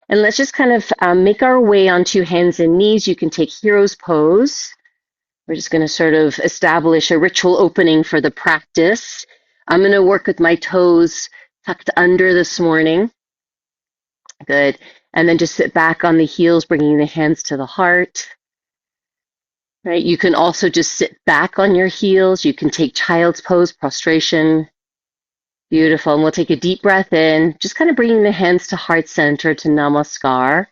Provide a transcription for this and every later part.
And let's just kind of make our way onto hands and knees. You can take hero's pose. We're just going to sort of establish a ritual opening for the practice. I'm going to work with my toes tucked under this morning. Good. And then just sit back on the heels, bringing the hands to the heart. Right. You can also just sit back on your heels. You can take child's pose, prostration. Beautiful. And we'll take a deep breath in, just kind of bringing the hands to heart center to namaskar.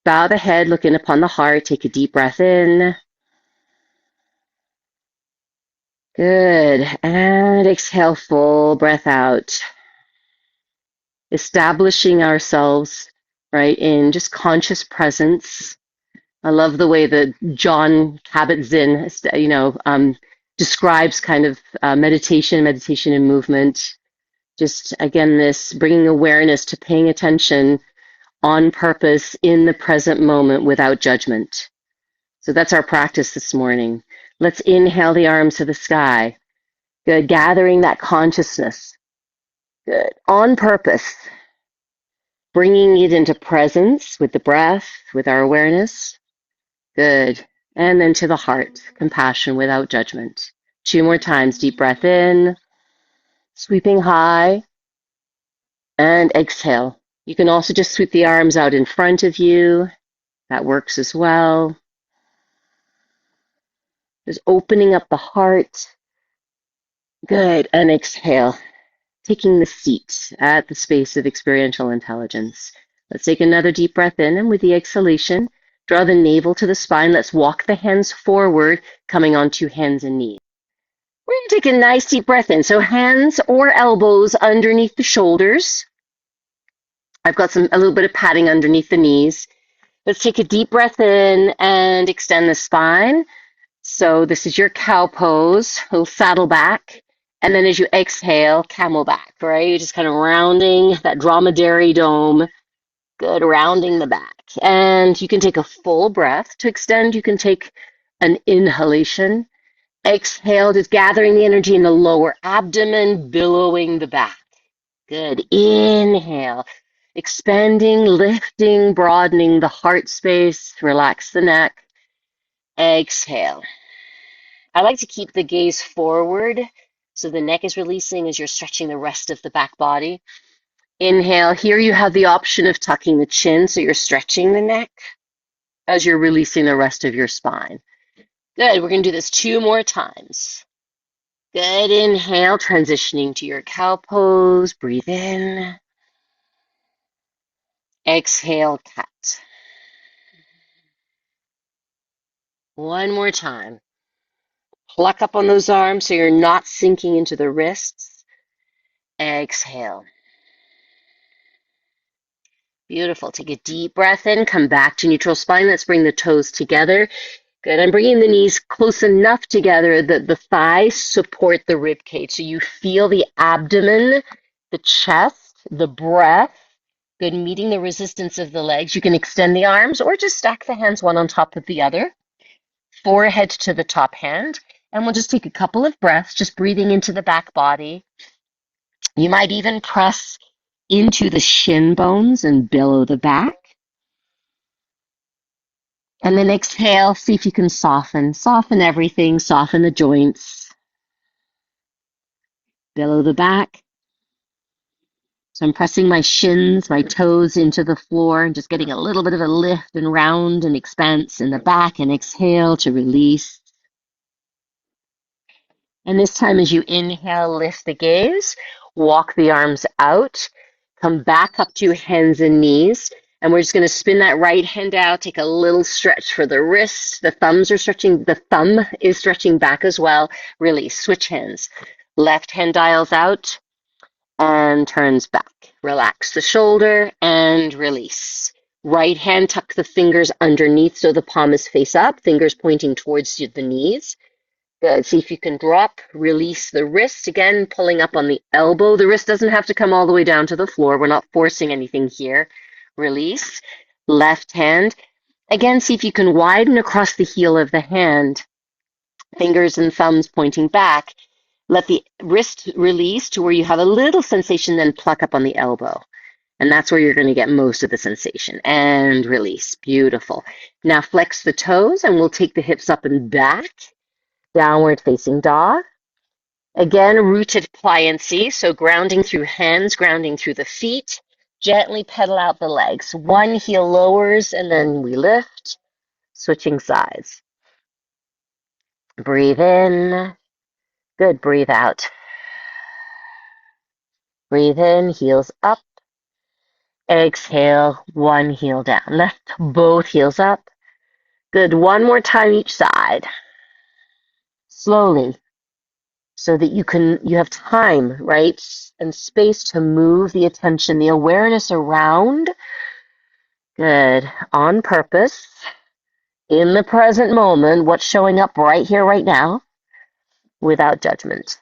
Bow the head, looking upon the heart. Take a deep breath in. Good. And exhale, full breath out. Establishing ourselves, right, in just conscious presence. I love the way that John Kabat-Zinn, describes kind of meditation and movement. Just, again, this bringing awareness to paying attention on purpose in the present moment without judgment. So that's our practice this morning. Let's inhale the arms to the sky. Good. Gathering that consciousness. Good. On purpose. Bringing it into presence with the breath, with our awareness. Good. And then to the heart. Compassion without judgment. 2 more times. Deep breath in. Sweeping high. And exhale. You can also just sweep the arms out in front of you. That works as well. Just opening up the heart. Good. And exhale. Taking the seat at the space of experiential intelligence. Let's take another deep breath in, and with the exhalation, draw the navel to the spine. Let's walk the hands forward, coming onto hands and knees. We're going to take a nice deep breath in. So hands or elbows underneath the shoulders. I've got a little bit of padding underneath the knees. Let's take a deep breath in and extend the spine. So this is your cow pose, a little saddle back. And then as you exhale, camel back, right? You're just kind of rounding that dromedary dome. Good, rounding the back. And you can take a full breath. To extend, you can take an inhalation. Exhale, just gathering the energy in the lower abdomen, billowing the back. Good. Inhale. Expanding, lifting, broadening the heart space. Relax the neck. Exhale. I like to keep the gaze forward so the neck is releasing as you're stretching the rest of the back body. Inhale. Here you have the option of tucking the chin, so you're stretching the neck as you're releasing the rest of your spine. Good. We're going to do this 2 more times. Good. Inhale, transitioning to your cow pose. Breathe in. Exhale, cat. 1 more time. Pluck up on those arms so you're not sinking into the wrists. Exhale. Beautiful. Take a deep breath in. Come back to neutral spine. Let's bring the toes together. Good. I'm bringing the knees close enough together that the thighs support the rib cage. So you feel the abdomen, the chest, the breath. Good. Meeting the resistance of the legs. You can extend the arms or just stack the hands one on top of the other. Forehead to the top hand. And we'll just take a couple of breaths, just breathing into the back body. You might even press into the shin bones and billow the back. And then exhale, see if you can soften. Soften everything, soften the joints. Billow the back. So I'm pressing my shins, my toes into the floor and just getting a little bit of a lift and round and expanse in the back, and exhale to release. And this time as you inhale, lift the gaze, walk the arms out, come back up to hands and knees, and we're just going to spin that right hand out, take a little stretch for the wrist. The thumb is stretching back as well. Release, switch hands. Left hand dials out and turns back. Relax the shoulder and release. Right hand, tuck the fingers underneath so the palm is face up, fingers pointing towards the knees. Good. See if you can drop, release the wrist. Again, pulling up on the elbow. The wrist doesn't have to come all the way down to the floor. We're not forcing anything here. Release. Left hand. Again, see if you can widen across the heel of the hand. Fingers and thumbs pointing back. Let the wrist release to where you have a little sensation, then pluck up on the elbow. And that's where you're going to get most of the sensation. And release. Beautiful. Now flex the toes and we'll take the hips up and back. Downward facing dog. Again, rooted pliancy. So grounding through hands, grounding through the feet. Gently pedal out the legs. One heel lowers and then we lift. Switching sides. Breathe in. Good. Breathe out. Breathe in. Heels up. Exhale. One heel down. Lift both heels up. Good. One more time each side. Slowly. So that you have time, right? And space to move the attention, the awareness around. Good. On purpose. In the present moment. What's showing up right here, right now. Without judgment.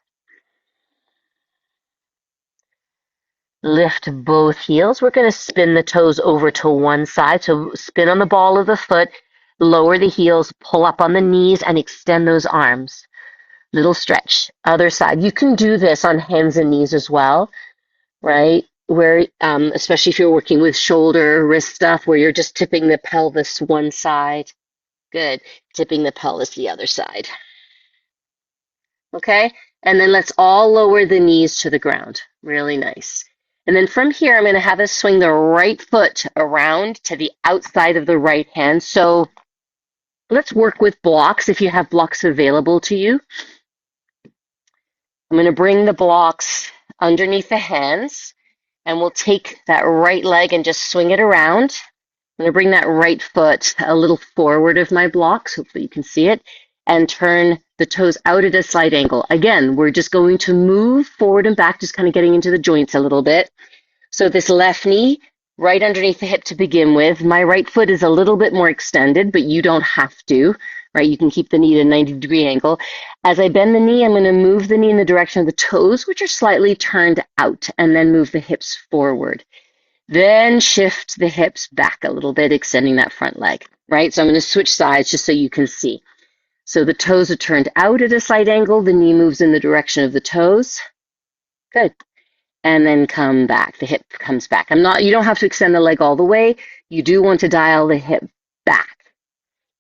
Lift both heels. We're going to spin the toes over to one side. So spin on the ball of the foot, lower the heels, pull up on the knees, and extend those arms. Little stretch. Other side. You can do this on hands and knees as well, right? Where, especially if you're working with shoulder, wrist stuff, where you're just tipping the pelvis one side. Good. Tipping the pelvis the other side. Okay? And then let's all lower the knees to the ground. Really nice. And then from here, I'm going to have us swing the right foot around to the outside of the right hand. So let's work with blocks if you have blocks available to you. I'm going to bring the blocks underneath the hands, and we'll take that right leg and just swing it around. I'm going to bring that right foot a little forward of my blocks. Hopefully you can see it. And turn the toes out at a slight angle. Again, we're just going to move forward and back, just kind of getting into the joints a little bit. So this left knee right underneath the hip to begin with. My right foot is a little bit more extended, but you don't have to, right? You can keep the knee at a 90-degree angle. As I bend the knee, I'm going to move the knee in the direction of the toes, which are slightly turned out, and then move the hips forward. Then shift the hips back a little bit, extending that front leg, right? So I'm going to switch sides just so you can see. So the toes are turned out at a slight angle. The knee moves in the direction of the toes. Good. And then come back. The hip comes back. You don't have to extend the leg all the way. You do want to dial the hip back.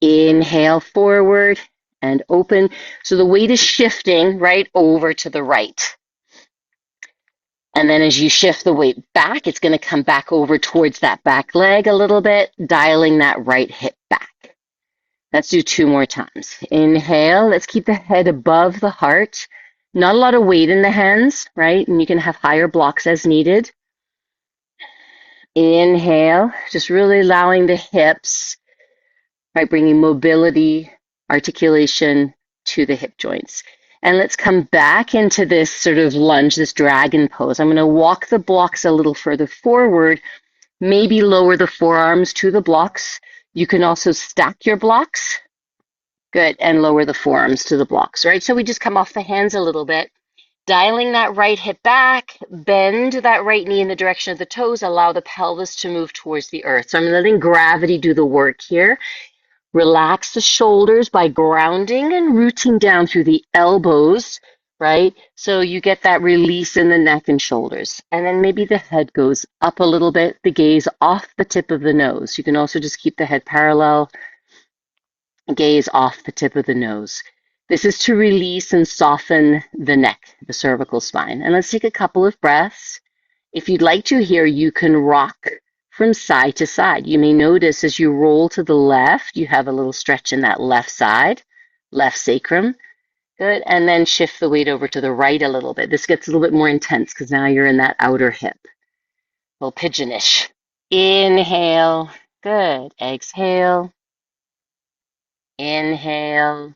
Inhale forward and open. So the weight is shifting right over to the right. And then as you shift the weight back, it's going to come back over towards that back leg a little bit, dialing that right hip back. Let's do 2 more times. Inhale. Let's keep the head above the heart. Not a lot of weight in the hands, right? And you can have higher blocks as needed. Inhale. Just really allowing the hips, right? Bringing mobility, articulation to the hip joints. And let's come back into this sort of lunge, this dragon pose. I'm going to walk the blocks a little further forward, maybe lower the forearms to the blocks. You can also stack your blocks. Good. And lower the forearms to the blocks, right? So we just come off the hands a little bit. Dialing that right hip back, bend that right knee in the direction of the toes, allow the pelvis to move towards the earth. So I'm letting gravity do the work here. Relax the shoulders by grounding and rooting down through the elbows, right? So you get that release in the neck and shoulders. And then maybe the head goes up a little bit, the gaze off the tip of the nose. You can also just keep the head parallel, gaze off the tip of the nose. This is to release and soften the neck, the cervical spine. And let's take a couple of breaths. If you'd like to here, you can rock from side to side. You may notice as you roll to the left, you have a little stretch in that left side, left sacrum. Good. And then shift the weight over to the right a little bit. This gets a little bit more intense because now you're in that outer hip. A little pigeonish. Inhale. Good. Exhale. Inhale.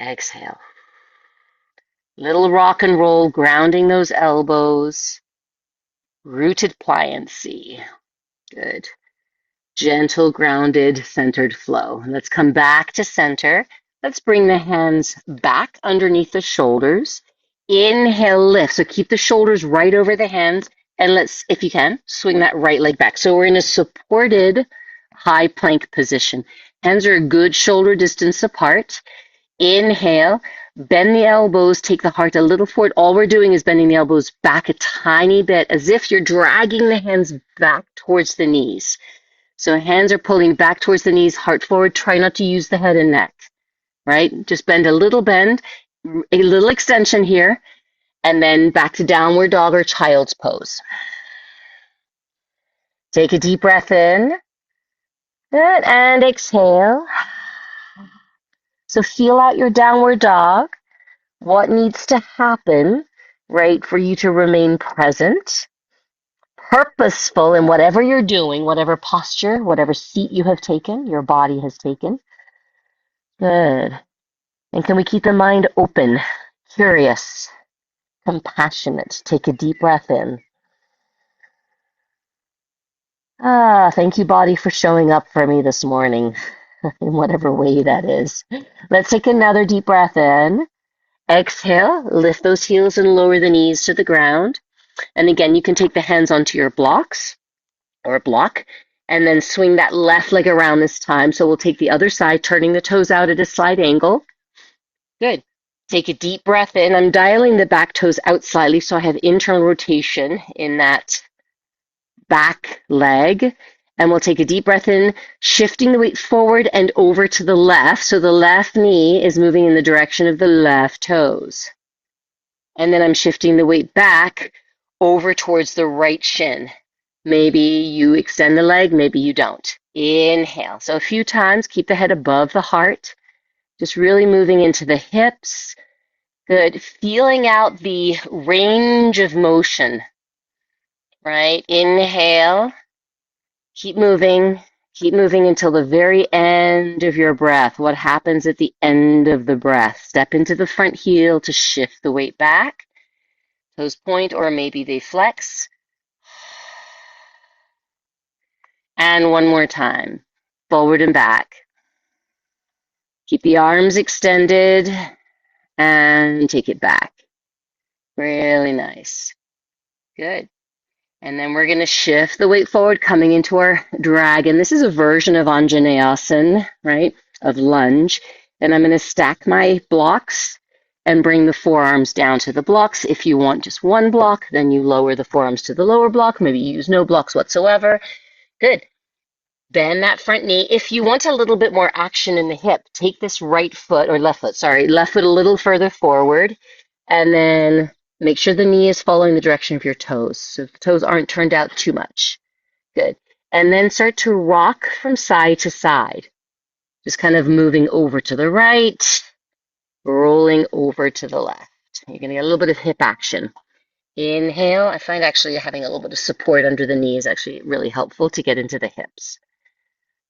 Exhale. Little rock and roll, grounding those elbows. Rooted pliancy. Good. Gentle, grounded, centered flow. Let's come back to center. Let's bring the hands back underneath the shoulders. Inhale, lift. So keep the shoulders right over the hands. And let's, if you can, swing that right leg back. So we're in a supported high plank position. Hands are a good shoulder distance apart. Inhale, Bend the elbows, take the heart a little forward. All we're doing is bending the elbows back a tiny bit, as if you're dragging the hands back towards the knees. So hands are pulling back towards the knees, heart forward. Try not to use the head and neck, right? Just bend, a little extension here, and then back to downward dog or child's pose. Take a deep breath in. Good, and exhale. So feel out your downward dog. What needs to happen, right, for you to remain present, purposeful in whatever you're doing, whatever posture, whatever seat you have taken, your body has taken. Good. And can we keep the mind open, curious, compassionate? Take a deep breath in. Thank you, body, for showing up for me this morning, in whatever way that is. Let's take another deep breath in. Exhale, lift those heels and lower the knees to the ground. And again, you can take the hands onto your blocks or a block and then swing that left leg around this time. So we'll take the other side, turning the toes out at a slight angle. Good. Take a deep breath in. I'm dialing the back toes out slightly so I have internal rotation in that back leg. And we'll take a deep breath in, shifting the weight forward and over to the left. So the left knee is moving in the direction of the left toes. And then I'm shifting the weight back over towards the right shin. Maybe you extend the leg, maybe you don't. Inhale. So a few times, keep the head above the heart. Just really moving into the hips. Good. Feeling out the range of motion, right? Inhale. Keep moving until the very end of your breath. What happens at the end of the breath? Step into the front heel to shift the weight back. Toes point or maybe they flex. And one more time, forward and back. Keep the arms extended and take it back. Really nice. Good. And then we're going to shift the weight forward, coming into our dragon. This is a version of Anjaneyasana, right, of lunge. And I'm going to stack my blocks and bring the forearms down to the blocks. If you want just one block, then you lower the forearms to the lower block. Maybe you use no blocks whatsoever. Good. Bend that front knee. If you want a little bit more action in the hip, take this left foot a little further forward, and then make sure the knee is following the direction of your toes. So the toes aren't turned out too much. Good. And then start to rock from side to side. Just kind of moving over to the right, rolling over to the left. You're going to get a little bit of hip action. Inhale. I find actually having a little bit of support under the knee is actually really helpful to get into the hips.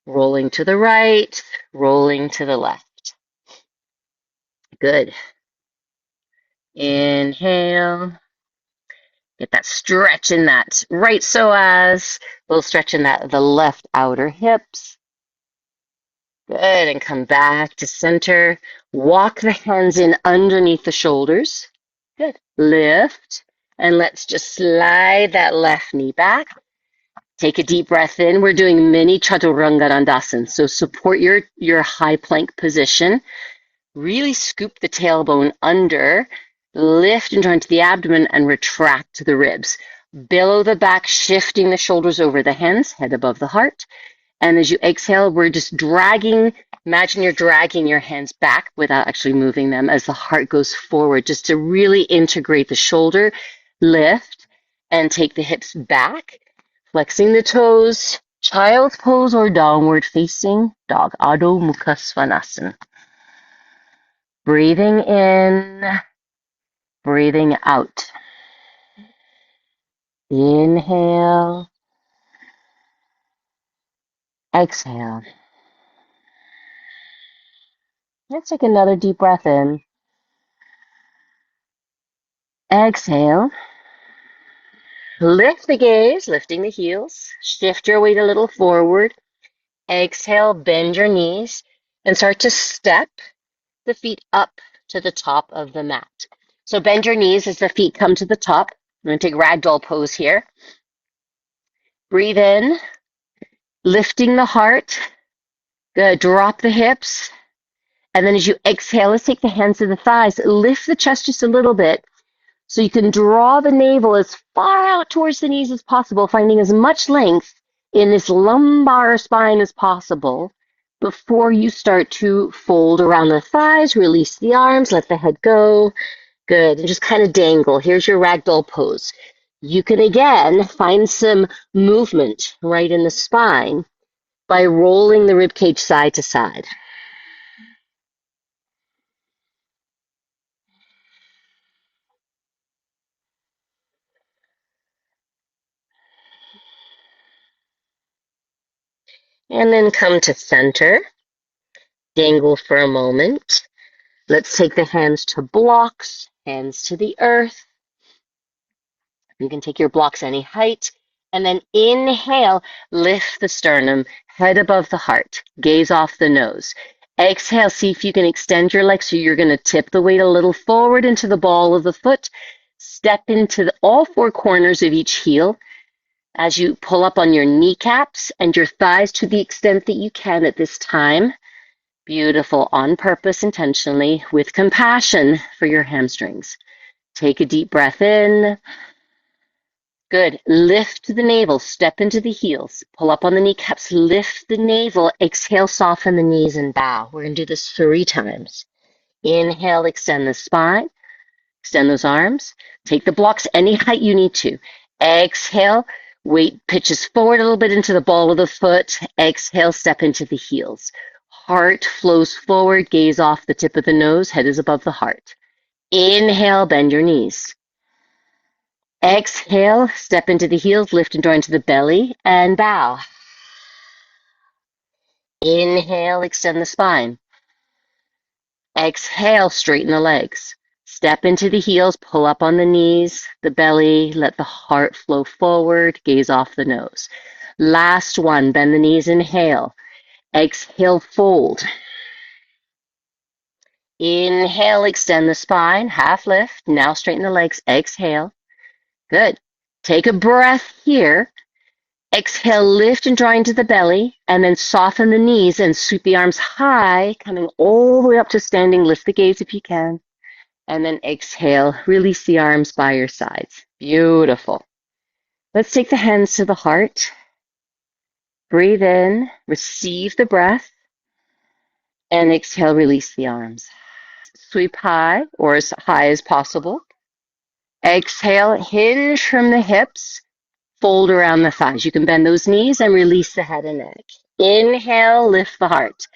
Rolling to the right, rolling to the left. Good. Inhale. Get that stretch in that right psoas. A little stretch in the left outer hips. Good. And come back to center. Walk the hands in underneath the shoulders. Good. Lift. And let's just slide that left knee back. Take a deep breath in. We're doing mini chaturanga. So support your high plank position. Really scoop the tailbone under. Lift and join to the abdomen and retract to the ribs. Billow the back, shifting the shoulders over the hands, head above the heart. And as you exhale, we're just dragging. Imagine you're dragging your hands back without actually moving them as the heart goes forward, just to really integrate the shoulder. Lift and take the hips back. Flexing the toes, child's pose or downward facing dog, Adho Mukha Svanasana. Breathing in, breathing out. Inhale, exhale. Let's take another deep breath in. Exhale. Lift the gaze, lifting the heels. Shift your weight a little forward. Exhale, bend your knees and start to step the feet up to the top of the mat. So bend your knees as the feet come to the top. I'm going to take ragdoll pose here. Breathe in, lifting the heart. Good. Drop the hips And then as you exhale, let's take the hands to the thighs. Lift the chest just a little bit so you can draw the navel as far out towards the knees as possible, finding as much length in this lumbar spine as possible before you start to fold around the thighs, release the arms, let the head go. Good. And just kind of dangle. Here's your ragdoll pose. You can again find some movement right in the spine by rolling the rib cage side to side. And then come to center. Dangle for a moment. Let's take the hands to blocks, hands to the earth. You can take your blocks any height. And then inhale, lift the sternum, head above the heart, gaze off the nose. Exhale, see if you can extend your legs so you're going to tip the weight a little forward into the ball of the foot. Step into all four corners of each heel as you pull up on your kneecaps and your thighs to the extent that you can at this time. Beautiful, on purpose, intentionally, with compassion for your hamstrings. Take a deep breath in. Good. Lift the navel, step into the heels, pull up on the kneecaps, lift the navel, exhale, soften the knees and bow. We're going to do this 3 times. Inhale, extend the spine, extend those arms. Take the blocks any height you need to. Exhale, weight pitches forward a little bit into the ball of the foot. Exhale, step into the heels. Heart flows forward, gaze off the tip of the nose, head is above the heart. Inhale, bend your knees. Exhale, step into the heels, lift and draw into the belly, and bow. Inhale, extend the spine. Exhale, straighten the legs. Step into the heels, pull up on the knees, the belly, let the heart flow forward, gaze off the nose. Last one, bend the knees, inhale. Exhale, fold. Inhale, extend the spine, half lift. Now straighten the legs, exhale. Good. Take a breath here. Exhale, lift and draw into the belly, and then soften the knees and sweep the arms high, coming all the way up to standing. Lift the gaze if you can. And then exhale, release the arms by your sides. Beautiful. Let's take the hands to the heart. Breathe in, receive the breath, and exhale, release the arms. Sweep high, or as high as possible. Exhale, hinge from the hips. Fold around the thighs. You can bend those knees and release the head and neck. Inhale, lift the heart.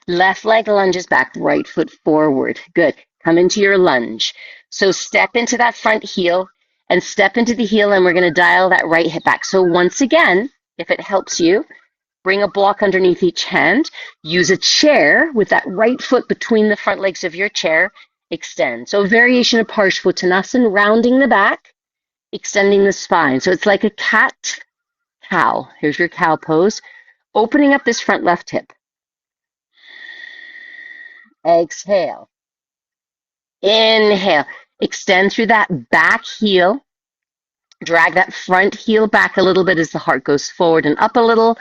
Left leg lunges back, right foot forward. Good. Come into your lunge. So step into that front heel and step into the heel, and we're going to dial that right hip back. So once again, if it helps you, bring a block underneath each hand. Use a chair with that right foot between the front legs of your chair. Extend. So variation of Parshvottanasana, rounding the back, extending the spine. So it's like a cat-cow. Here's your cow pose. Opening up this front left hip. Exhale. Inhale. Extend through that back heel. Drag that front heel back a little bit as the heart goes forward and up a little.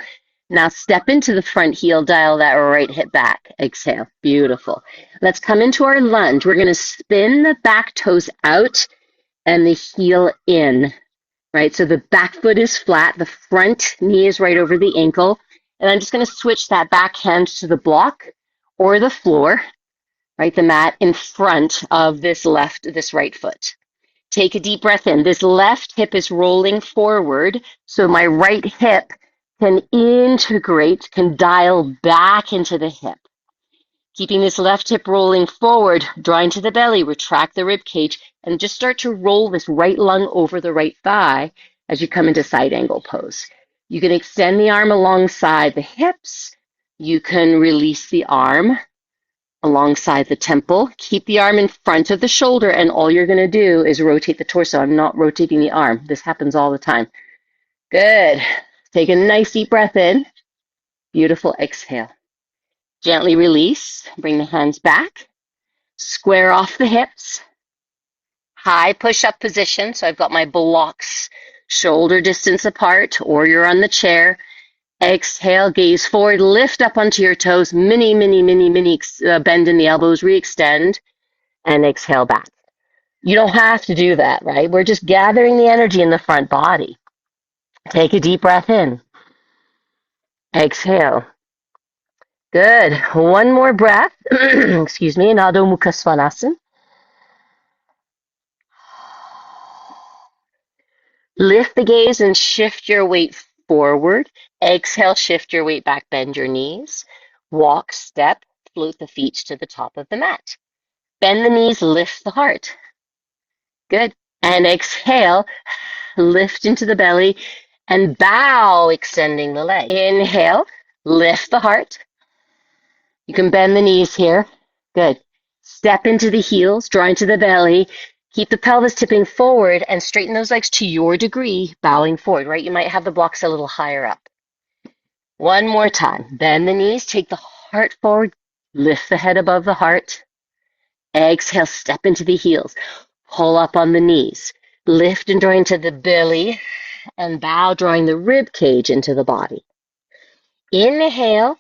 Now step into the front heel, dial that right hip back. Exhale. Beautiful. Let's come into our lunge. We're going to spin the back toes out and the heel in. Right, so the back foot is flat, the front knee is right over the ankle, and I'm just going to switch that back hand to the block or the floor, right, the mat in front of this right foot. Take a deep breath in. This left hip is rolling forward, so my right hip can integrate, can dial back into the hip. Keeping this left hip rolling forward, draw into the belly, retract the rib cage, and just start to roll this right lung over the right thigh as you come into side angle pose. You can extend the arm alongside the hips. You can release the arm alongside the temple. Keep the arm in front of the shoulder, and all you're going to do is rotate the torso. I'm not rotating the arm. This happens all the time. Good. Take a nice deep breath in. Beautiful exhale. Gently release, bring the hands back, square off the hips, high push-up position. So I've got my blocks shoulder distance apart, or you're on the chair. Exhale, gaze forward, lift up onto your toes, mini bend in the elbows, re-extend, and exhale back. You don't have to do that, right? We're just gathering the energy in the front body. Take a deep breath in. Exhale. Good. One more breath. Excuse me. Adho Mukha Svanasana. Lift the gaze and shift your weight forward. Exhale, shift your weight back, bend your knees. Walk, step, float the feet to the top of the mat. Bend the knees, lift the heart. Good. And exhale, lift into the belly and bow, extending the leg. Inhale, lift the heart. You can bend the knees here. Good. Step into the heels, draw into the belly. Keep the pelvis tipping forward and straighten those legs to your degree, bowing forward, right? You might have the blocks a little higher up. One more time. Bend the knees, take the heart forward, lift the head above the heart. Exhale, step into the heels. Pull up on the knees. Lift and draw into the belly and bow, drawing the rib cage into the body. Inhale,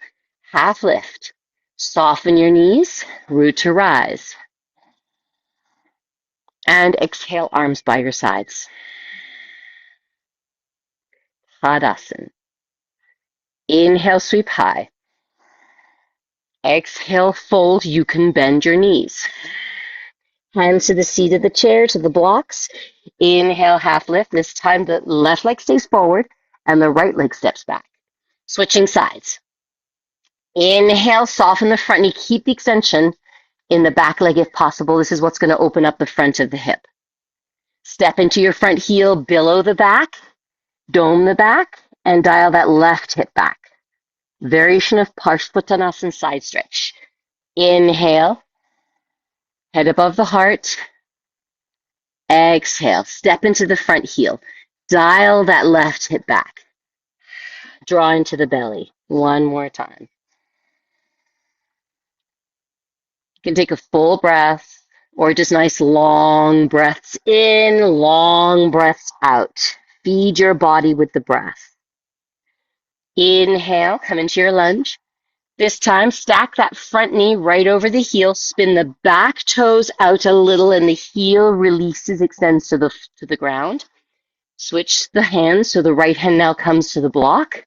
half lift. Soften your knees, root to rise. And exhale, arms by your sides. Tadasana. Inhale, sweep high. Exhale, fold. You can bend your knees. Hands to the seat of the chair, to the blocks. Inhale, half lift. This time the left leg stays forward and the right leg steps back. Switching sides. Inhale, soften the front knee. Keep the extension in the back leg if possible. This is what's going to open up the front of the hip. Step into your front heel, billow the back, dome the back, and dial that left hip back. Variation of Parsvottanasana side stretch. Inhale, head above the heart. Exhale, step into the front heel. Dial that left hip back. Draw into the belly. One more time. You can take a full breath or just nice long breaths in, long breaths out. Feed your body with the breath. Inhale, come into your lunge. This time, stack that front knee right over the heel, spin the back toes out a little, and the heel releases, extends to the ground. Switch the hands, so the right hand now comes to the block.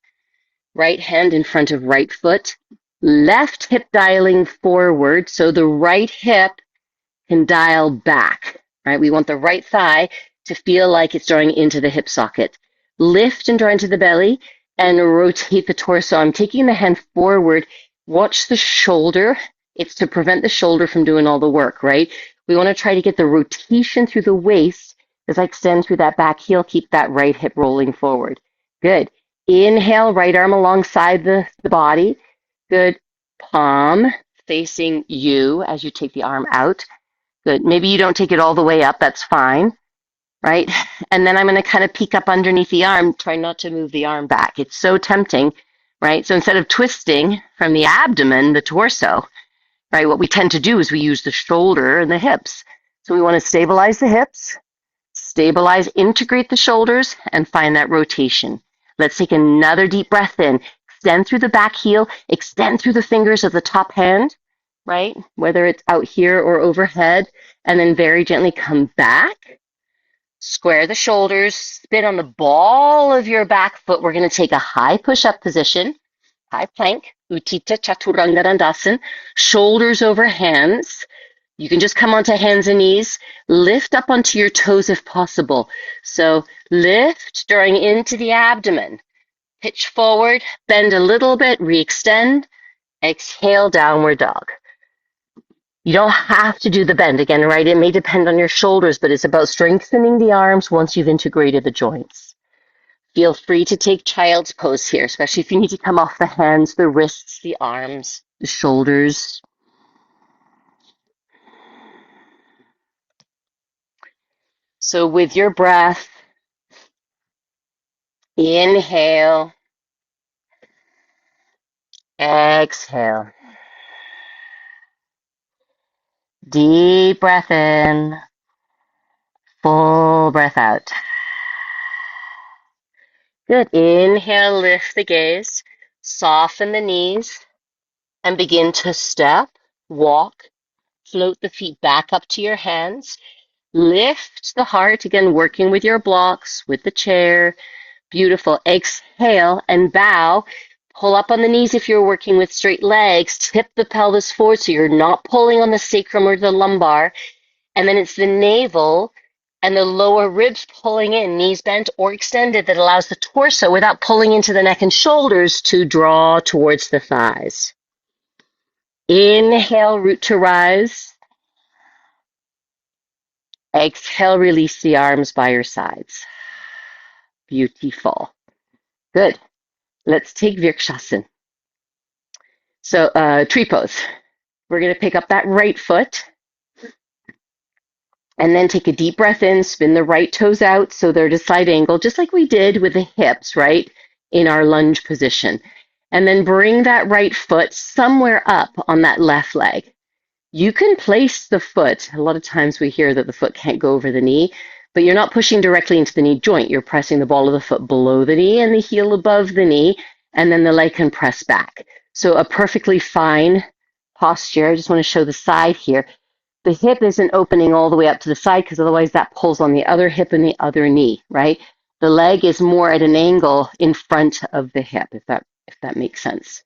Right hand in front of right foot. Left hip dialing forward, so the right hip can dial back, right? We want the right thigh to feel like it's drawing into the hip socket. Lift and draw into the belly and rotate the torso. I'm taking the hand forward. Watch the shoulder. It's to prevent the shoulder from doing all the work, right? We want to try to get the rotation through the waist as I extend through that back heel. Keep that right hip rolling forward. Good. Inhale, right arm alongside the body. Good. Palm facing you as you take the arm out. Good. Maybe you don't take it all the way up. That's fine, right? And then I'm going to kind of peek up underneath the arm. Try not to move the arm back. It's so tempting, right? So instead of twisting from the abdomen, the torso, right, what we tend to do is we use the shoulder and the hips. So we want to stabilize the hips, stabilize, integrate the shoulders, and find that rotation. Let's take another deep breath in. Extend through the back heel, extend through the fingers of the top hand, right? Whether it's out here or overhead, and then very gently come back. Square the shoulders, spin on the ball of your back foot. We're going to take a high push-up position, high plank, Utthita Chaturanga Dandasana, shoulders over hands. You can just come onto hands and knees. Lift up onto your toes if possible. So lift, drawing into the abdomen. Pitch forward, bend a little bit, re-extend. Exhale, downward dog. You don't have to do the bend again, right? It may depend on your shoulders, but it's about strengthening the arms once you've integrated the joints. Feel free to take child's pose here, especially if you need to come off the hands, the wrists, the arms, the shoulders. So with your breath, inhale, exhale. Deep breath in, full breath out. Good. Inhale, lift the gaze, soften the knees, and begin to step, walk, float the feet back up to your hands. Lift the heart, again, working with your blocks, with the chair. Beautiful. Exhale and bow. Pull up on the knees if you're working with straight legs. Tip the pelvis forward so you're not pulling on the sacrum or the lumbar. And then it's the navel and the lower ribs pulling in, knees bent or extended, that allows the torso, without pulling into the neck and shoulders, to draw towards the thighs. Inhale, root to rise. Exhale, release the arms by your sides. Beautiful. Good. Let's take Vrikshasana. So tree pose. We're going to pick up that right foot and then take a deep breath in, spin the right toes out so they're at a side angle, just like we did with the hips, right, in our lunge position. And then bring that right foot somewhere up on that left leg. You can place the foot. A lot of times we hear that the foot can't go over the knee, but you're not pushing directly into the knee joint. You're pressing the ball of the foot below the knee and the heel above the knee, and then the leg can press back. So a perfectly fine posture. I just want to show the side here. The hip isn't opening all the way up to the side because otherwise that pulls on the other hip and the other knee, right? The leg is more at an angle in front of the hip, if that makes sense,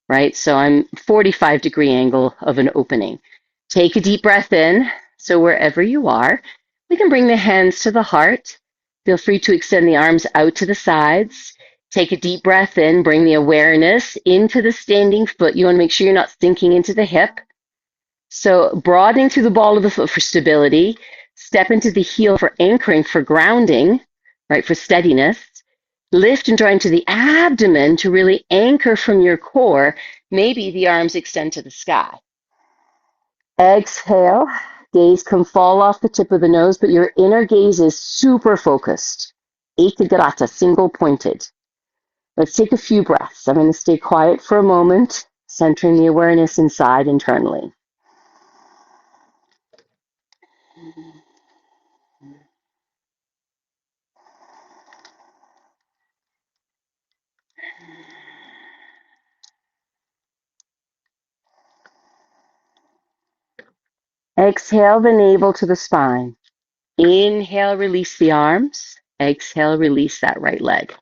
right? So I'm 45-degree angle of an opening. Take a deep breath in. So wherever you are, we can bring the hands to the heart. Feel free to extend the arms out to the sides. Take a deep breath in, bring the awareness into the standing foot. You want to make sure you're not sinking into the hip. So broadening through the ball of the foot for stability, step into the heel for anchoring, for grounding, right, for steadiness. Lift and draw into the abdomen to really anchor from your core. Maybe the arms extend to the sky. Exhale, gaze can fall off the tip of the nose, but your inner gaze is super focused. Ekagrata, single pointed. Let's take a few breaths. I'm going to stay quiet for a moment, centering the awareness inside internally. Exhale the navel to the spine. Inhale, release the arms. Exhale, release that right leg.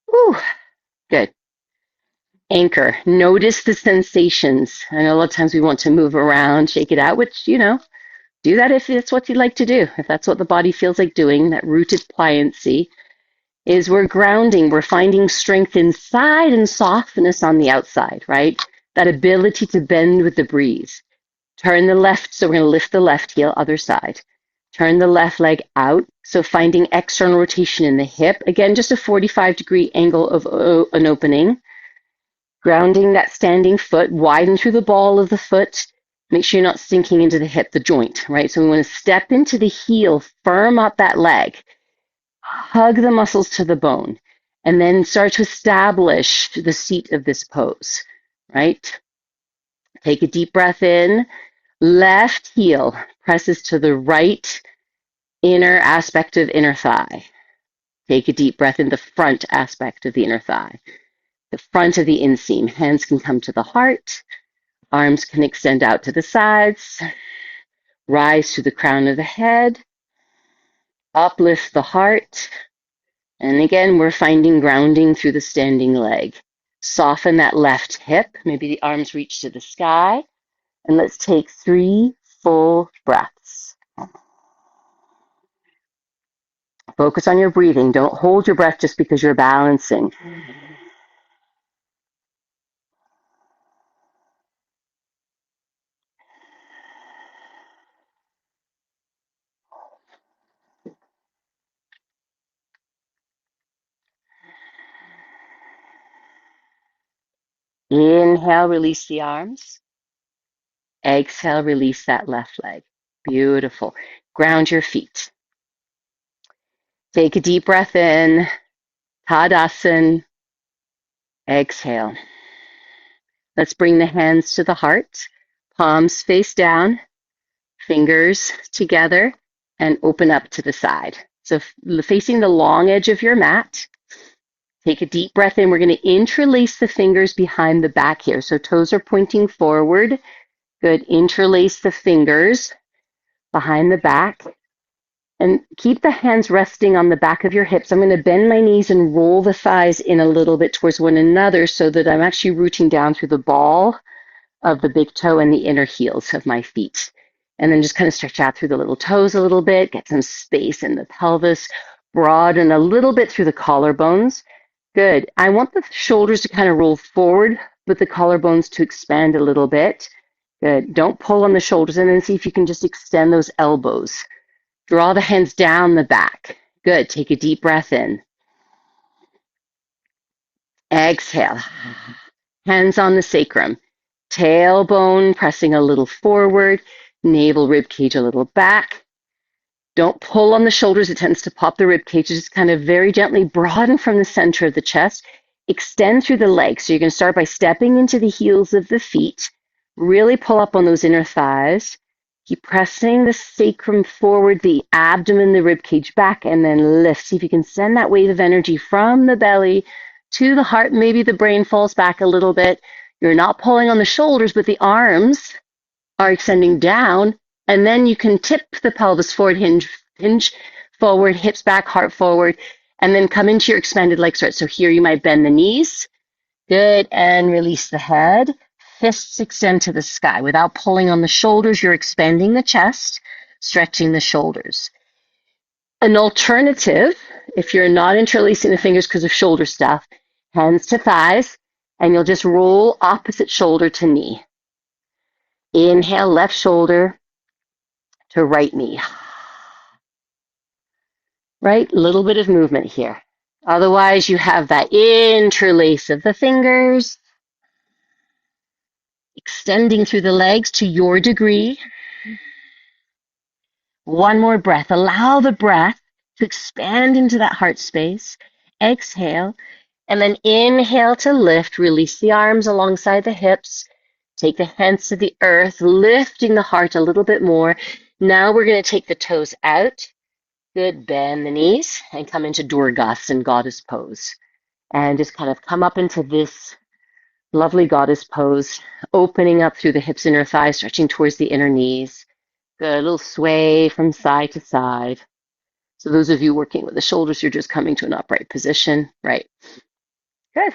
Whew, good. Anchor. Notice the sensations. I know a lot of times we want to move around, shake it out, which, do that if it's what you'd like to do. If that's what the body feels like doing, that rooted pliancy, is we're grounding. We're finding strength inside and softness on the outside, right? That ability to bend with the breeze. Turn the left, so we're going to lift the left heel, other side. Turn the left leg out, so finding external rotation in the hip. Again, just a 45-degree angle of an opening. Grounding that standing foot, widen through the ball of the foot. Make sure you're not sinking into the hip, the joint, right? So we want to step into the heel, firm up that leg, hug the muscles to the bone, and then start to establish the seat of this pose, right? Take a deep breath in. Left heel presses to the right inner aspect of inner thigh. Take a deep breath in the front aspect of the inner thigh, the front of the inseam. Hands can come to the heart. Arms can extend out to the sides. Rise to the crown of the head. Uplift the heart. And again, we're finding grounding through the standing leg. Soften that left hip. Maybe the arms reach to the sky. And let's take 3 full breaths. Focus on your breathing. Don't hold your breath just because you're balancing. Inhale, release the arms. Exhale, release that left leg. Beautiful. Ground your feet. Take a deep breath in. Tadasana. Exhale. Let's bring the hands to the heart. Palms face down. Fingers together. And open up to the side. So facing the long edge of your mat. Take a deep breath in. We're going to interlace the fingers behind the back here. So toes are pointing forward. Good. Interlace the fingers behind the back. And keep the hands resting on the back of your hips. I'm going to bend my knees and roll the thighs in a little bit towards one another so that I'm actually rooting down through the ball of the big toe and the inner heels of my feet. And then just kind of stretch out through the little toes a little bit, get some space in the pelvis, broaden a little bit through the collarbones. Good. I want the shoulders to kind of roll forward, but the collarbones to expand a little bit. Good. Don't pull on the shoulders, and then see if you can just extend those elbows. Draw the hands down the back. Good. Take a deep breath in. Exhale. Hands on the sacrum. Tailbone pressing a little forward. Navel rib cage a little back. Don't pull on the shoulders. It tends to pop the rib cage. Just kind of very gently broaden from the center of the chest. Extend through the legs. So you're going to start by stepping into the heels of the feet. Really pull up on those inner thighs. Keep pressing the sacrum forward, the abdomen, the rib cage back, and then lift. See if you can send that wave of energy from the belly to the heart. Maybe the brain falls back a little bit. You're not pulling on the shoulders, but the arms are extending down. And then you can tip the pelvis forward, hinge forward, hips back, heart forward, and then come into your expanded leg stretch. So here you might bend the knees. Good. And release the head. Fists extend to the sky. Without pulling on the shoulders, you're expanding the chest, stretching the shoulders. An alternative, if you're not interlacing the fingers because of shoulder stuff, hands to thighs, and you'll just roll opposite shoulder to knee. Inhale, left shoulder to right knee. Right? A little bit of movement here. Otherwise, you have that interlace of the fingers, extending through the legs to your degree. One more breath. Allow the breath to expand into that heart space. Exhale, and then inhale to lift. Release the arms alongside the hips. Take the hands to the earth, lifting the heart a little bit more. Now we're going to take the toes out. Good. Bend the knees and come into Durgasana, goddess pose. And just kind of come up into this lovely goddess pose, opening up through the hips, inner thighs, stretching towards the inner knees. Good. A little sway from side to side. So those of you working with the shoulders, you're just coming to an upright position. Right. Good.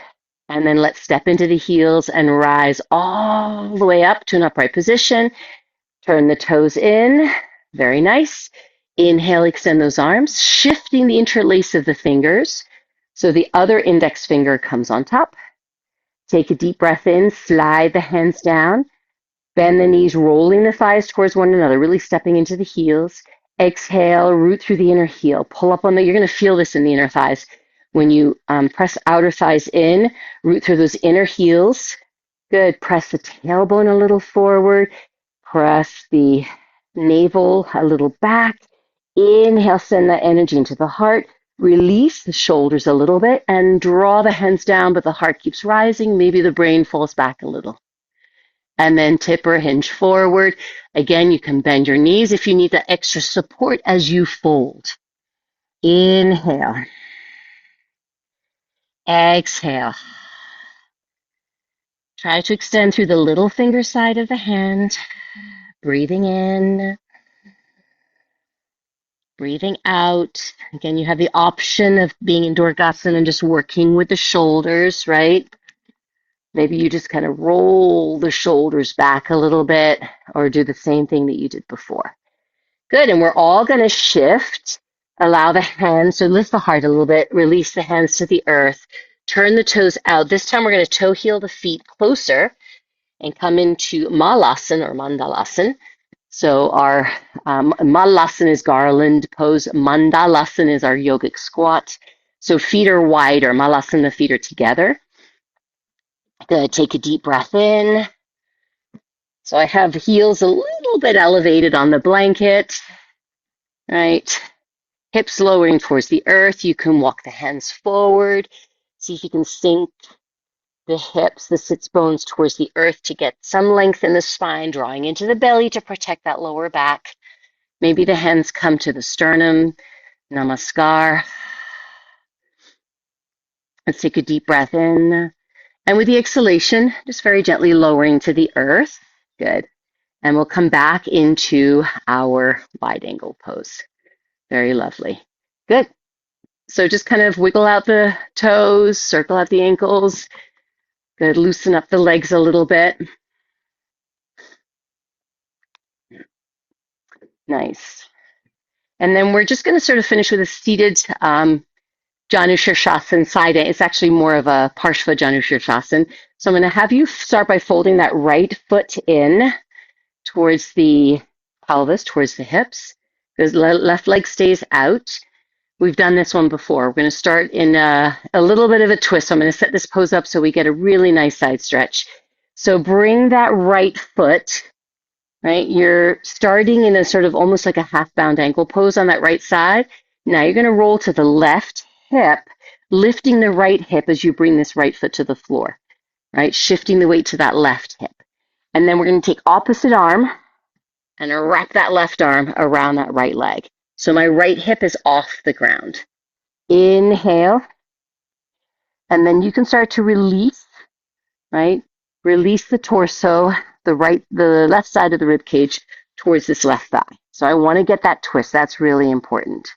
And then let's step into the heels and rise all the way up to an upright position. Turn the toes in. Very nice. Inhale, extend those arms, shifting the interlace of the fingers. So the other index finger comes on top. Take a deep breath in, slide the hands down, bend the knees, rolling the thighs towards one another, really stepping into the heels. Exhale, root through the inner heel. Pull up on you're going to feel this in the inner thighs. When you press outer thighs in, root through those inner heels. Good. Press the tailbone a little forward. Press the navel a little back. Inhale, send that energy into the heart. Release the shoulders a little bit and draw the hands down, but the heart keeps rising. Maybe the brain falls back a little. And then tip or hinge forward. Again, you can bend your knees if you need that extra support as you fold. Inhale. Exhale. Try to extend through the little finger side of the hand. Breathing in. Breathing out. Again, you have the option of being in Durgasana and just working with the shoulders, right? Maybe you just kind of roll the shoulders back a little bit or do the same thing that you did before. Good. And we're all going to shift. Allow the hands to lift the heart a little bit. Release the hands to the earth. Turn the toes out. This time we're going to toe heel the feet closer and come into Malasana or Mandalasana. So our Malasana is garland pose. Mandalasana is our yogic squat. So feet are wider. Malasana, the feet are together. Good. Take a deep breath in. So I have the heels a little bit elevated on the blanket. Right. Hips lowering towards the earth. You can walk the hands forward. See if you can sink the hips, the sits bones towards the earth to get some length in the spine, drawing into the belly to protect that lower back. Maybe the hands come to the sternum. Namaskar. Let's take a deep breath in. And with the exhalation, just very gently lowering to the earth. Good. And we'll come back into our wide angle pose. Very lovely. Good. So just kind of wiggle out the toes, circle out the ankles. Good. Loosen up the legs a little bit. Nice. And then we're just going to sort of finish with a seated Janu Shirshasana side. It's actually more of a Parshva Janu Shirshasana. So I'm going to have you start by folding that right foot in towards the pelvis, towards the hips. The left leg stays out. We've done this one before. We're going to start in a little bit of a twist. So I'm going to set this pose up so we get a really nice side stretch. So bring that right foot, right? You're starting in a sort of almost like a half-bound ankle pose on that right side. Now you're going to roll to the left hip, lifting the right hip as you bring this right foot to the floor, right? Shifting the weight to that left hip. And then we're going to take opposite arm and wrap that left arm around that right leg. So my right hip is off the ground. Inhale, and then you can start to release, right? Release the torso, the left side of the rib cage towards this left thigh. So I want to get that twist. That's really important.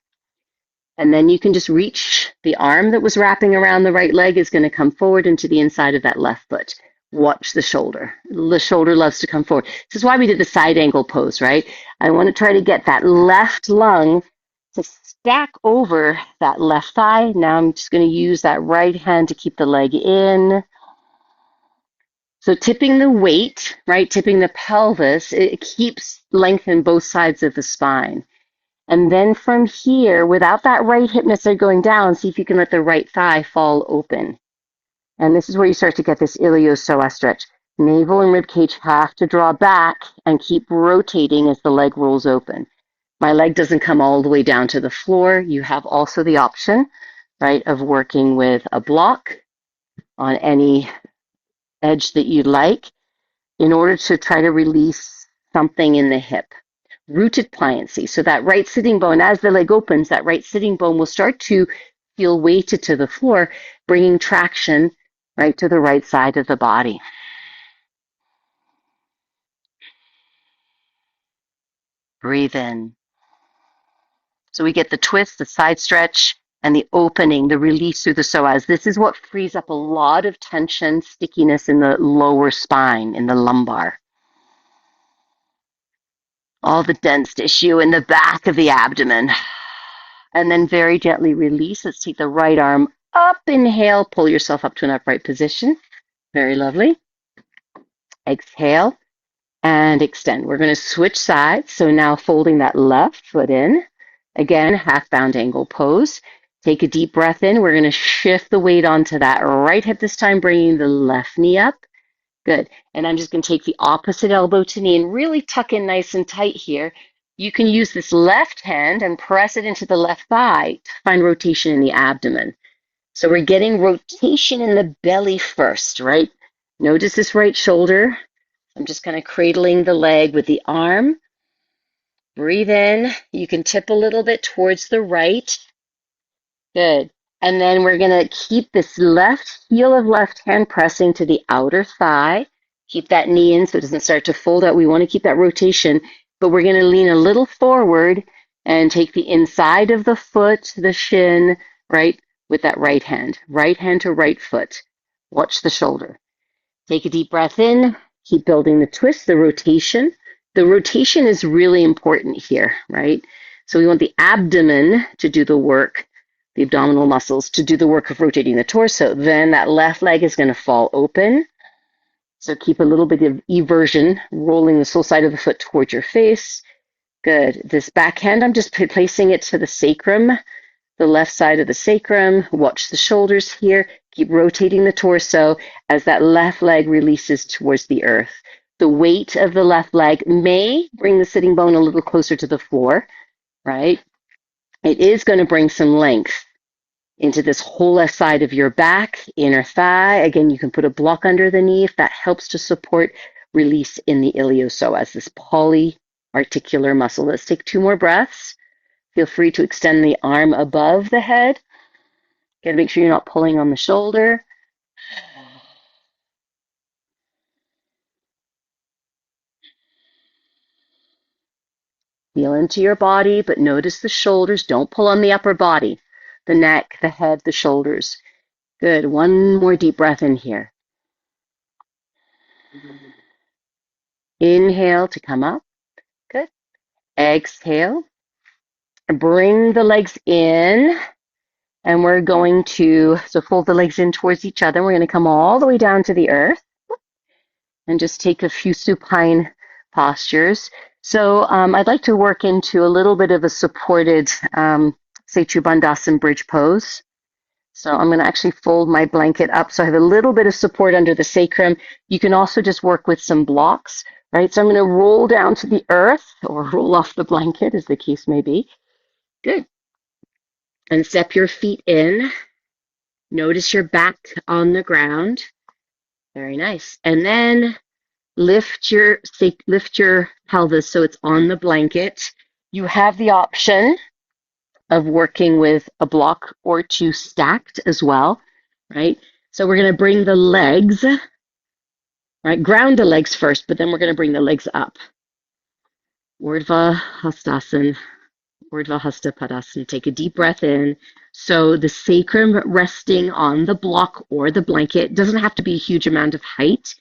And then you can just reach the arm that was wrapping around the right leg is going to come forward into the inside of that left foot. Watch the shoulder. The shoulder loves to come forward. This is why we did the side angle pose, right? I want to try to get that left lung to stack over that left thigh. Now I'm just going to use that right hand to keep the leg in. So tipping the weight, right, tipping the pelvis, it keeps length in both sides of the spine. And then from here, without that right hip necessarily going down, see if you can let the right thigh fall open. And this is where you start to get this iliopsoas stretch. Navel and rib cage have to draw back and keep rotating as the leg rolls open. My leg doesn't come all the way down to the floor. You have also the option, right, of working with a block on any edge that you like in order to try to release something in the hip. Rooted pliancy. So that right sitting bone, as the leg opens, that right sitting bone will start to feel weighted to the floor, bringing traction right to the right side of the body. Breathe in. So we get the twist, the side stretch, and the opening, the release through the psoas. This is what frees up a lot of tension, stickiness in the lower spine, in the lumbar. All the dense tissue in the back of the abdomen. And then very gently release. Let's take the right arm up. Inhale, pull yourself up to an upright position. Very lovely. Exhale and extend. We're going to switch sides. So now folding that left foot in. Again, half-bound angle pose. Take a deep breath in. We're going to shift the weight onto that right hip this time, bringing the left knee up. Good. And I'm just going to take the opposite elbow to knee and really tuck in nice and tight here. You can use this left hand and press it into the left thigh to find rotation in the abdomen. So we're getting rotation in the belly first, right? Notice this right shoulder. I'm just kind of cradling the leg with the arm. Breathe in. You can tip a little bit towards the right. Good. And then we're going to keep this left heel of left hand pressing to the outer thigh. Keep that knee in so it doesn't start to fold out. We want to keep that rotation, but we're going to lean a little forward and take the inside of the foot, the shin, right, with that right hand to right foot. Watch the shoulder. Take a deep breath in. Keep building the twist, the rotation. The rotation is really important here, right? So we want the abdomen to do the work, the abdominal muscles to do the work of rotating the torso. Then that left leg is going to fall open. So keep a little bit of eversion, rolling the sole side of the foot towards your face. Good. This backhand, I'm just placing it to the sacrum, the left side of the sacrum. Watch the shoulders here. Keep rotating the torso as that left leg releases towards the earth. The weight of the left leg may bring the sitting bone a little closer to the floor, right? It is going to bring some length into this whole left side of your back, inner thigh. Again, you can put a block under the knee if that helps to support release in the iliopsoas, this polyarticular muscle. Let's take 2 more breaths. Feel free to extend the arm above the head. Got to make sure you're not pulling on the shoulder. Feel into your body, but notice the shoulders. Don't pull on the upper body, the neck, the head, the shoulders. Good. One more deep breath in here. Inhale to come up. Good. Exhale. Bring the legs in. And we're going to, so fold the legs in towards each other. We're going to come all the way down to the earth and just take a few supine postures. So I'd like to work into a little bit of a supported Setu Bandhasan bridge pose. So I'm going to actually fold my blanket up so I have a little bit of support under the sacrum. You can also just work with some blocks, right? So I'm going to roll down to the earth or roll off the blanket, as the case may be. Good. And step your feet in. Notice your back on the ground. Very nice. And then lift your pelvis so it's on the blanket. You have the option of working with a block or two stacked as well, right? So we're going to bring the legs, right? Ground the legs first, but then we're going to bring the legs up. Urdhva Hastasana. Urdhva Hasta Padasana. Take a deep breath in. So the sacrum resting on the block or the blanket doesn't have to be a huge amount of height,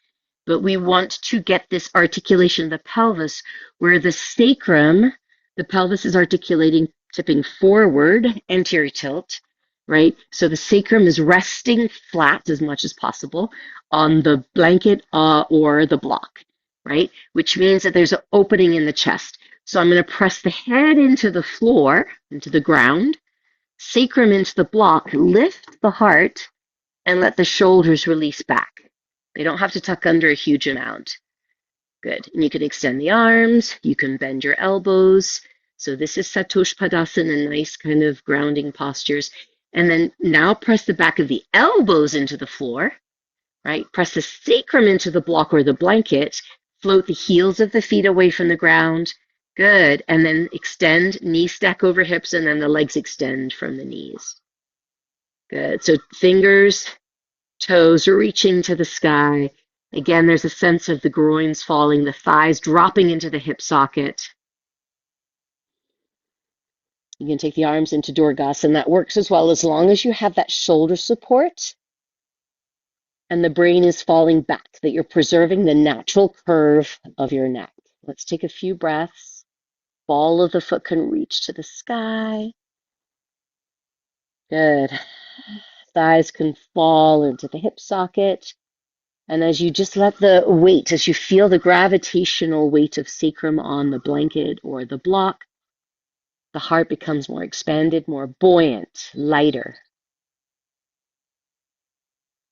but we want to get this articulation of the pelvis where the sacrum, the pelvis is articulating, tipping forward, anterior tilt, right? So the sacrum is resting flat as much as possible on the blanket or the block, right? Which means that there's an opening in the chest. So I'm going to press the head into the floor, into the ground, sacrum into the block, lift the heart, and let the shoulders release back. They don't have to tuck under a huge amount. Good. And you can extend the arms. You can bend your elbows. So this is Satosh Padasana, nice kind of grounding postures. And then now press the back of the elbows into the floor, right? Press the sacrum into the block or the blanket. Float the heels of the feet away from the ground. Good. And then extend, knee stack over hips, and then the legs extend from the knees. Good. So fingers, toes reaching to the sky. Again, there's a sense of the groins falling, the thighs dropping into the hip socket. You can take the arms into Durgasana. That works as well as long as you have that shoulder support and the brain is falling back, that you're preserving the natural curve of your neck. Let's take a few breaths. Ball of the foot can reach to the sky. Good. Thighs can fall into the hip socket. And as you just let the weight, as you feel the gravitational weight of sacrum on the blanket or the block, the heart becomes more expanded, more buoyant, lighter,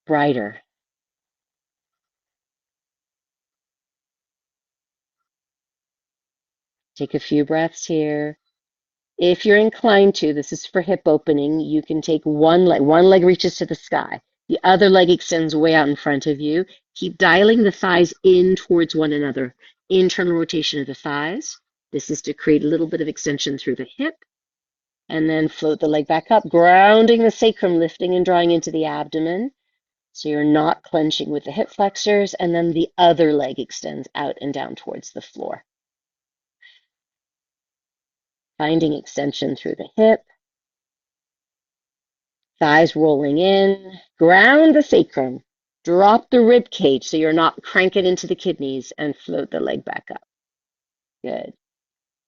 brighter. Take a few breaths here. If you're inclined to, this is for hip opening, you can take one leg reaches to the sky. The other leg extends way out in front of you. Keep dialing the thighs in towards one another. Internal rotation of the thighs. This is to create a little bit of extension through the hip. And then float the leg back up, grounding the sacrum, lifting and drawing into the abdomen. So you're not clenching with the hip flexors. And then the other leg extends out and down towards the floor. Finding extension through the hip. Thighs rolling in. Ground the sacrum. Drop the rib cage so you're not cranking into the kidneys and float the leg back up. Good.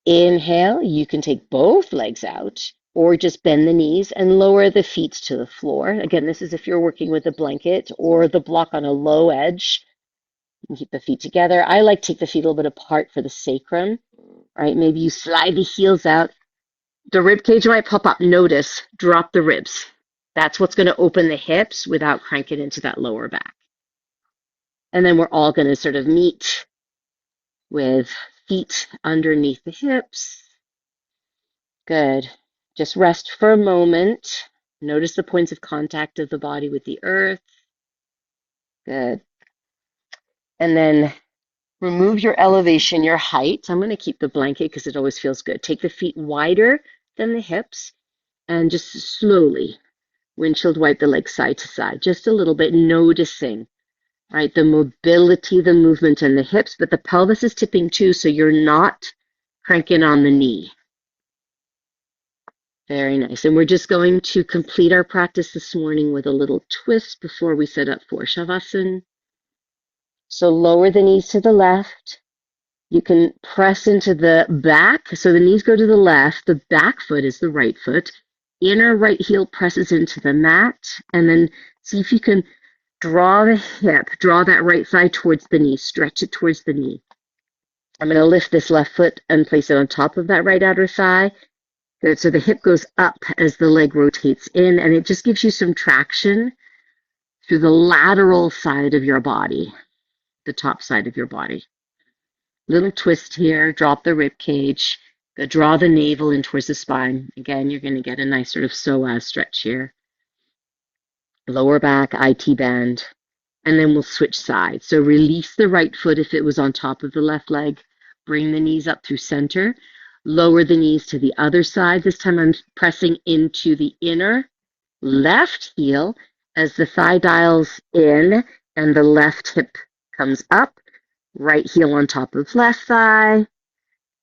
Inhale, you can take both legs out or just bend the knees and lower the feet to the floor. Again, this is if you're working with a blanket or the block on a low edge. You can keep the feet together. I like to take the feet a little bit apart for the sacrum, right? Maybe you slide the heels out. The rib cage might pop up. Notice, drop the ribs. That's what's going to open the hips without cranking into that lower back. And then we're all going to sort of meet with feet underneath the hips. Good. Just rest for a moment. Notice the points of contact of the body with the earth. Good. And then remove your elevation, your height. I'm going to keep the blanket because it always feels good. Take the feet wider than the hips, and just slowly windshield wipe the legs side to side, just a little bit, noticing, right, the mobility, the movement in the hips, but the pelvis is tipping too, so you're not cranking on the knee. Very nice. And we're just going to complete our practice this morning with a little twist before we set up for Shavasana. So lower the knees to the left. You can press into the back. So the knees go to the left. The back foot is the right foot. Inner right heel presses into the mat. And then see if you can draw the hip, draw that right thigh towards the knee, stretch it towards the knee. I'm going to lift this left foot and place it on top of that right outer thigh. Good. So the hip goes up as the leg rotates in, and it just gives you some traction through the lateral side of your body, the top side of your body. Little twist here, drop the rib cage, draw the navel in towards the spine. Again, you're going to get a nice sort of psoas stretch here. Lower back, IT band, and then we'll switch sides. So release the right foot if it was on top of the left leg. Bring the knees up through center. Lower the knees to the other side. This time I'm pressing into the inner left heel as the thigh dials in and the left hip comes up. Right heel on top of left thigh.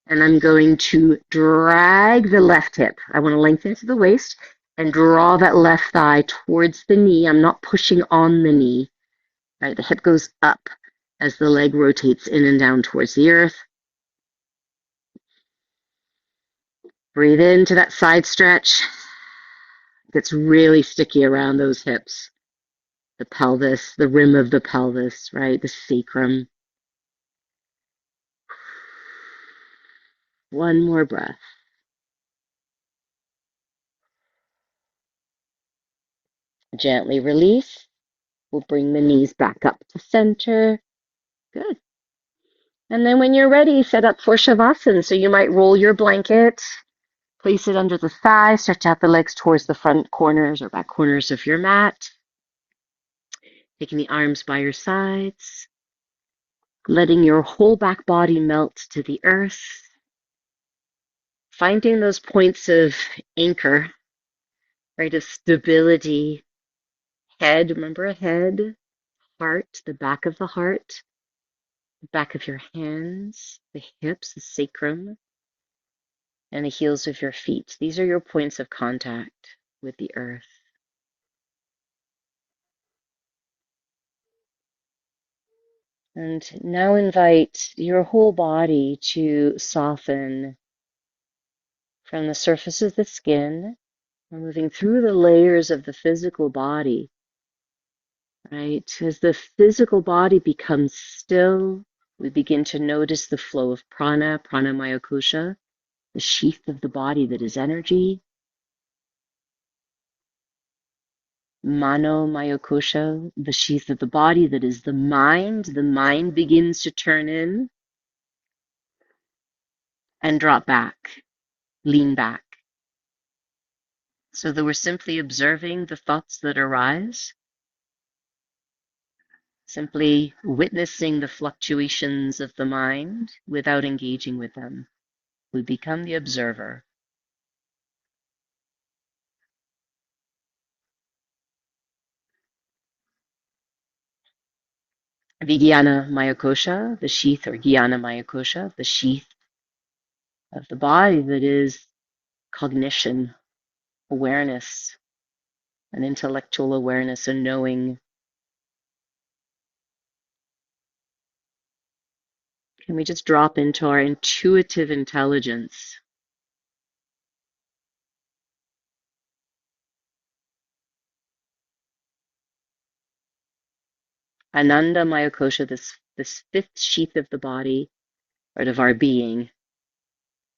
And I'm going to drag the left hip. I want to lengthen to the waist and draw that left thigh towards the knee. I'm not pushing on the knee. Right, the hip goes up as the leg rotates in and down towards the earth. Breathe into that side stretch. It gets really sticky around those hips. The pelvis, the rim of the pelvis, right? The sacrum. One more breath. Gently release. We'll bring the knees back up to center. Good. And then when you're ready, set up for Shavasana. So you might roll your blanket, place it under the thigh, stretch out the legs towards the front corners or back corners of your mat. Taking the arms by your sides, letting your whole back body melt to the earth, finding those points of anchor, right, of stability. Head, remember a head, heart, the back of the heart, the back of your hands, the hips, the sacrum, and the heels of your feet. These are your points of contact with the earth. And now invite your whole body to soften from the surface of the skin. We're moving through the layers of the physical body, right? As the physical body becomes still, we begin to notice the flow of prana, pranamaya kosha, the sheath of the body that is energy. Mano mayokosha, the sheath of the body that is the mind. The mind begins to turn in and drop back, lean back. So that we're simply observing the thoughts that arise, simply witnessing the fluctuations of the mind without engaging with them. We become the observer. Vijnana Mayakosha, the sheath, or Jnana Mayakosha, the sheath of the body that is cognition, awareness, an intellectual awareness, a knowing. Can we just drop into our intuitive intelligence? Ananda Mayakosha, this fifth sheath of the body, or of our being,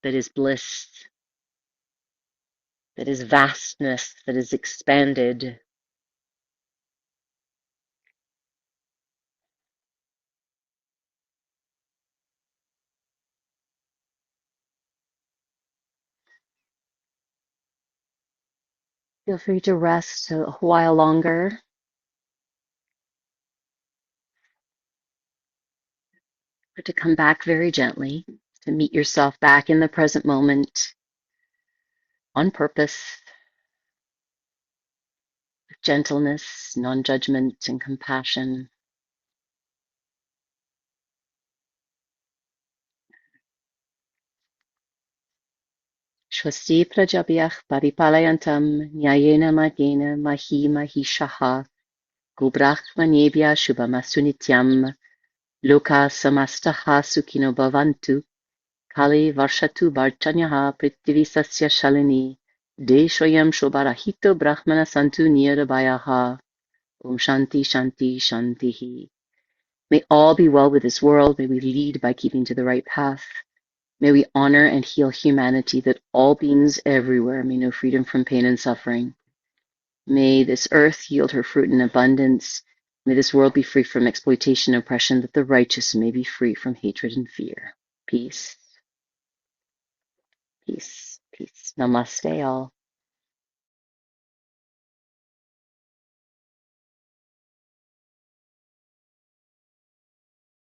that is bliss, that is vastness, that is expanded. Feel free to rest a while longer, or to come back very gently, to meet yourself back in the present moment. on purpose, with gentleness, non-judgment, and compassion. Shwasti prajabhyah paripalayantam nyayena magena mahi mahishaha Gobrahmanebhya shubhamastu nityam loka samastaha sukhino bhavantu kali varshatu varchanyaha prithvisasya shalini deshoyam shobharahito brahmana santu nirabhayaha. Om Shanti Shanti Shantihi. May all be well with this world. May we lead by keeping to the right path. May we honor and heal humanity, that all beings everywhere may know freedom from pain and suffering. May this earth yield her fruit in abundance. May this world be free from exploitation and oppression, that the righteous may be free from hatred and fear. Peace, peace, peace. Namaste, all.